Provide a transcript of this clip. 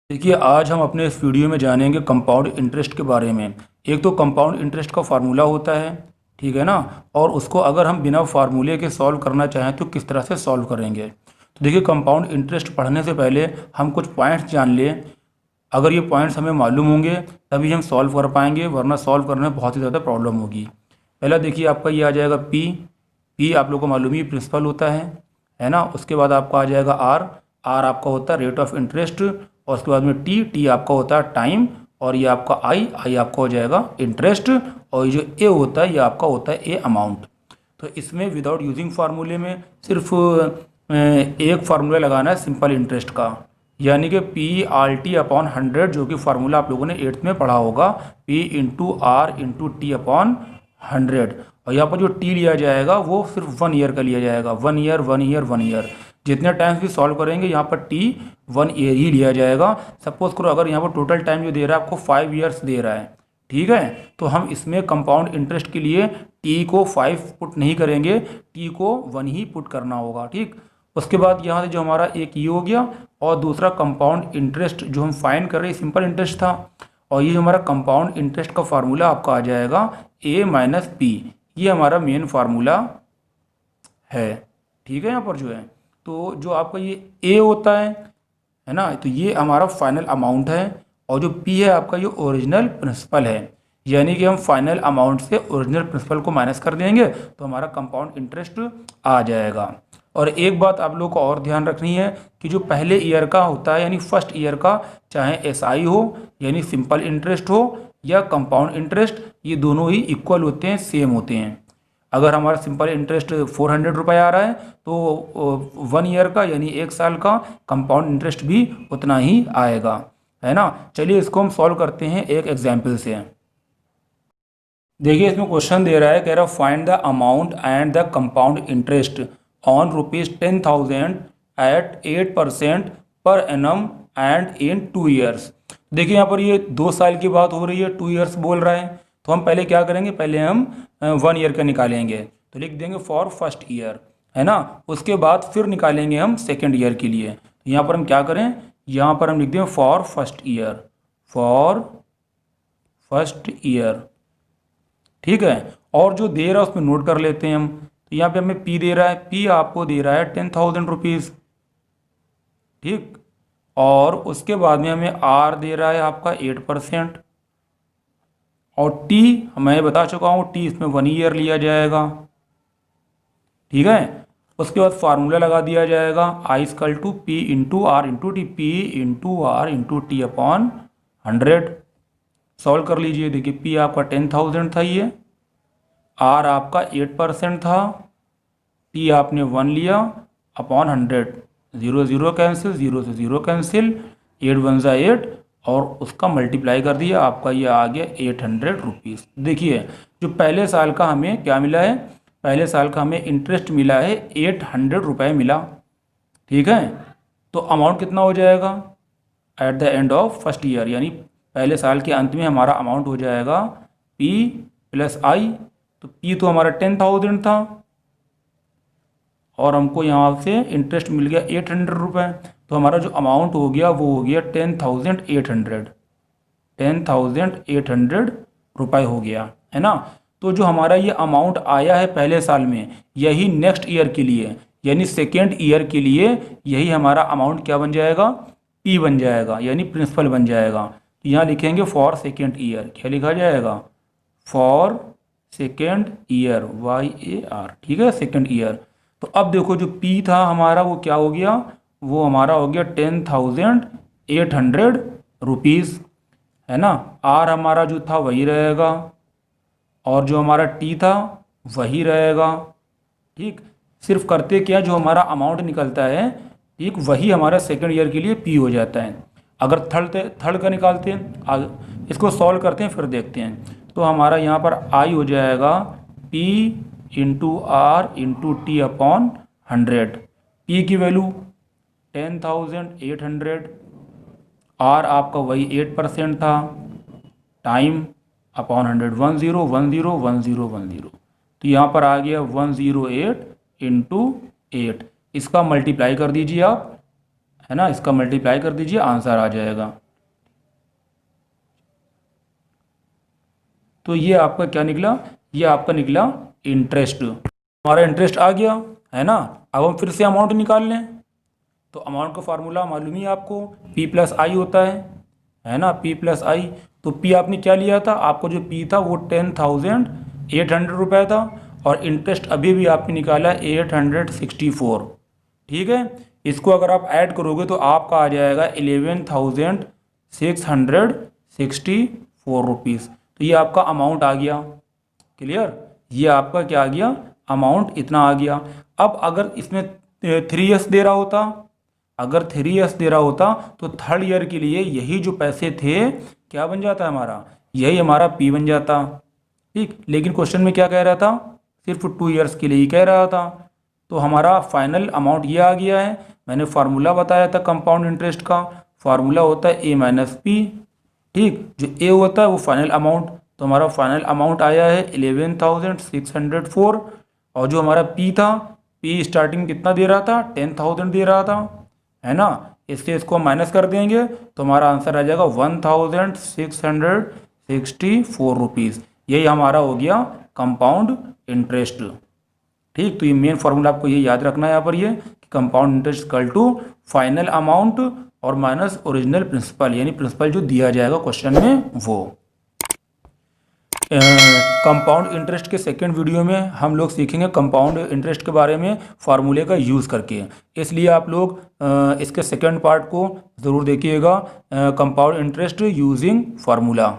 देखिए, आज हम अपने इस वीडियो में जानेंगे कंपाउंड इंटरेस्ट के बारे में। एक तो कंपाउंड इंटरेस्ट का फार्मूला होता है, ठीक है ना। और उसको अगर हम बिना फार्मूले के सॉल्व करना चाहें तो किस तरह से सॉल्व करेंगे। तो देखिए, कंपाउंड इंटरेस्ट पढ़ने से पहले हम कुछ पॉइंट्स जान लें। अगर ये पॉइंट्स हमें मालूम होंगे तभी हम सॉल्व कर पाएंगे, वरना सॉल्व करने में बहुत ही ज़्यादा प्रॉब्लम होगी। पहला देखिए, आपका ये आ जाएगा पी। पी आप लोग को मालूम ही प्रिंसिपल होता है ना। उसके बाद आपका आ जाएगा आर। आर आपका होता है रेट ऑफ इंटरेस्ट। और उसके बाद में टी। टी आपका होता है टाइम। और ये आपका आई। आई आपका हो जाएगा इंटरेस्ट। और ये जो ए होता है ये आपका होता है ए अमाउंट। तो इसमें विदाउट यूजिंग फार्मूले में सिर्फ एक फार्मूला लगाना है सिंपल इंटरेस्ट का, यानी कि पी आर टी अपॉन 100, जो कि फार्मूला आप लोगों ने 8th में पढ़ा होगा। P into R into T upon 100। और यहाँ पर जो टी लिया जाएगा वो सिर्फ 1 ईयर का लिया जाएगा। 1 ईयर 1 ईयर 1 ईयर, जितने टाइम्स भी सॉल्व करेंगे यहाँ पर टी 1 ईयर ही लिया जाएगा। सपोज करो अगर यहाँ पर टोटल टाइम जो दे रहा है आपको 5 ईयर्स दे रहा है, ठीक है। तो हम इसमें कंपाउंड इंटरेस्ट के लिए टी को 5 पुट नहीं करेंगे, टी को 1 ही पुट करना होगा, ठीक। उसके बाद यहाँ से जो हमारा एक ये हो गया। और दूसरा कंपाउंड इंटरेस्ट जो हम फाइंड कर रहे हैं सिंपल इंटरेस्ट था। और ये जो हमारा कंपाउंड इंटरेस्ट का फार्मूला आपका आ जाएगा ए माइनस पी। ये हमारा मेन फार्मूला है, ठीक है। यहाँ पर जो है तो जो आपका ये ए होता है ना, तो ये हमारा फाइनल अमाउंट है। और जो पी है आपका ये ओरिजिनल प्रिंसिपल है, यानी कि हम फाइनल अमाउंट से ओरिजिनल प्रिंसिपल को माइनस कर देंगे तो हमारा कंपाउंड इंटरेस्ट आ जाएगा। और एक बात आप लोग को और ध्यान रखनी है कि जो पहले ईयर का होता है यानी फर्स्ट ईयर का, चाहे एसआई हो यानी सिंपल इंटरेस्ट हो या कंपाउंड इंटरेस्ट, ये दोनों ही इक्वल होते हैं, सेम होते हैं। अगर हमारा सिंपल इंटरेस्ट 400 रुपये आ रहा है तो 1 ईयर का यानी 1 साल का कंपाउंड इंटरेस्ट भी उतना ही आएगा, है ना। चलिए इसको हम सॉल्व करते हैं एक एग्जाम्पल से। देखिए, इसमें क्वेश्चन दे रहा है, कह रहा find the amount and the compound interest on ₹10,000 at 8% पर एनम एंड इन 2 ईयर्स। देखिए यहाँ पर ये 2 साल की बात हो रही है, 2 ईयर्स बोल रहा है। तो हम पहले क्या करेंगे, पहले हम 1 ईयर का निकालेंगे। तो लिख देंगे फॉर फर्स्ट ईयर, है ना। उसके बाद फिर निकालेंगे हम सेकेंड ईयर के लिए। तो यहाँ पर हम क्या करें, यहाँ पर हम लिख देंगे for first year, for first year, ठीक है। और जो दे रहा है उसमें नोट कर लेते हैं हम। तो यहाँ पे हमें पी दे रहा है, पी आपको दे रहा है 10,000 रुपीज़, ठीक। और उसके बाद में हमें आर दे रहा है आपका 8%। और टी मैं बता चुका हूँ, टी इसमें 1 ईयर लिया जाएगा, ठीक है। उसके बाद फार्मूला लगा दिया जाएगा, I equal to P into R into T, P into R into T upon 100। Solve कर लीजिए। देखिए पी आपका 10,000 था, ये आर आपका 8% था, टी आपने 1 लिया अपॉन 100। 0 0 कैंसिल, 0 से 0 कैंसिल, 8 1 ज़ा 8 और उसका मल्टीप्लाई कर दिया, आपका ये आ गया 800 रुपीज़। देखिए जो पहले साल का हमें क्या मिला है, पहले साल का हमें इंटरेस्ट मिला है 800 रुपये मिला, ठीक है। तो अमाउंट कितना हो जाएगा at the end of first year, यानी पहले साल के अंत में हमारा अमाउंट हो जाएगा पी प्लस आई। तो पी तो हमारा 10,000 था और हमको यहाँ से इंटरेस्ट मिल गया 800 रुपये। तो हमारा जो अमाउंट हो गया वो हो गया 10,800, 10,800 रुपये हो गया, है ना। तो जो हमारा ये अमाउंट आया है पहले साल में, यही नेक्स्ट ईयर के लिए यानी सेकेंड ईयर के लिए यही हमारा अमाउंट क्या बन जाएगा, पी बन जाएगा, यानी प्रिंसिपल बन जाएगा। तो यहाँ लिखेंगे फॉर सेकेंड ईयर, क्या लिखा जाएगा, फॉर सेकेंड ईयर, YAR, ठीक है, सेकेंड ईयर। तो अब देखो जो पी था हमारा वो क्या हो गया, वो हमारा हो गया 10,800 रुपीज़, है ना। आर हमारा जो था वही रहेगा और जो हमारा टी था वही रहेगा, ठीक। सिर्फ करते क्या, जो हमारा अमाउंट निकलता है, ठीक, वही हमारा सेकेंड ईयर के लिए पी हो जाता है। अगर थर्ड का निकालते हैं, इसको सॉल्व करते हैं फिर देखते हैं। तो हमारा यहाँ पर आई हो जाएगा P into R into T upon 100। P की वैल्यू 10,800, आर आपका वही 8% था, टाइम अपॉन 100, 10 10 10 10। तो यहाँ पर आ गया 108 इंटू 8, इसका मल्टीप्लाई कर दीजिए आप, है ना, इसका मल्टीप्लाई कर दीजिए, आंसर आ जाएगा। तो ये आपका क्या निकला, ये आपका निकला इंटरेस्ट। हमारा इंटरेस्ट आ गया, है ना। अब हम फिर से अमाउंट निकाल लें। तो अमाउंट का फार्मूला मालूम ही है आपको, P प्लस आई होता है ना, P प्लस आई। तो P आपने क्या लिया था, आपको जो P था वो 10,800 रुपये था, और इंटरेस्ट अभी भी आपने निकाला 864। ठीक है, इसको अगर आप ऐड करोगे तो आपका आ जाएगा 11,664 रुपीज़। तो ये आपका अमाउंट आ गया। क्लियर, ये आपका क्या आ गया, अमाउंट इतना आ गया। अब अगर इसमें 3 ईयर्स दे रहा होता, अगर 3 ईयर्स दे रहा होता तो थर्ड ईयर के लिए यही जो पैसे थे क्या बन जाता है हमारा, यही हमारा P बन जाता। ठीक, लेकिन क्वेश्चन में क्या कह रहा था, सिर्फ 2 ईयर्स के लिए ही कह रहा था। तो हमारा फाइनल अमाउंट ये आ गया है। मैंने फार्मूला बताया था कंपाउंड इंटरेस्ट का, फार्मूला होता है A माइनस P। ठीक, जो A होता है वो फाइनल अमाउंट। तो हमारा फाइनल अमाउंट आया है 11,604, और जो हमारा P था, P स्टार्टिंग कितना दे रहा था, 10,000 दे रहा था, है ना। इससे इसको माइनस कर देंगे तो हमारा आंसर आ जाएगा 1,664 रुपीज़। यही हमारा हो गया कंपाउंड इंटरेस्ट। ठीक, तो ये मेन फार्मूला आपको ये याद रखना है यहाँ पर, ये कि compound interest equal to final amount और माइनस ओरिजिनल प्रिंसिपल, यानी प्रिंसिपल जो दिया जाएगा क्वेश्चन में वो। कंपाउंड इंटरेस्ट के सेकंड वीडियो में हम लोग सीखेंगे कंपाउंड इंटरेस्ट के बारे में फार्मूले का यूज़ करके। इसलिए आप लोग इसके सेकंड पार्ट को ज़रूर देखिएगा, कंपाउंड इंटरेस्ट यूजिंग फार्मूला।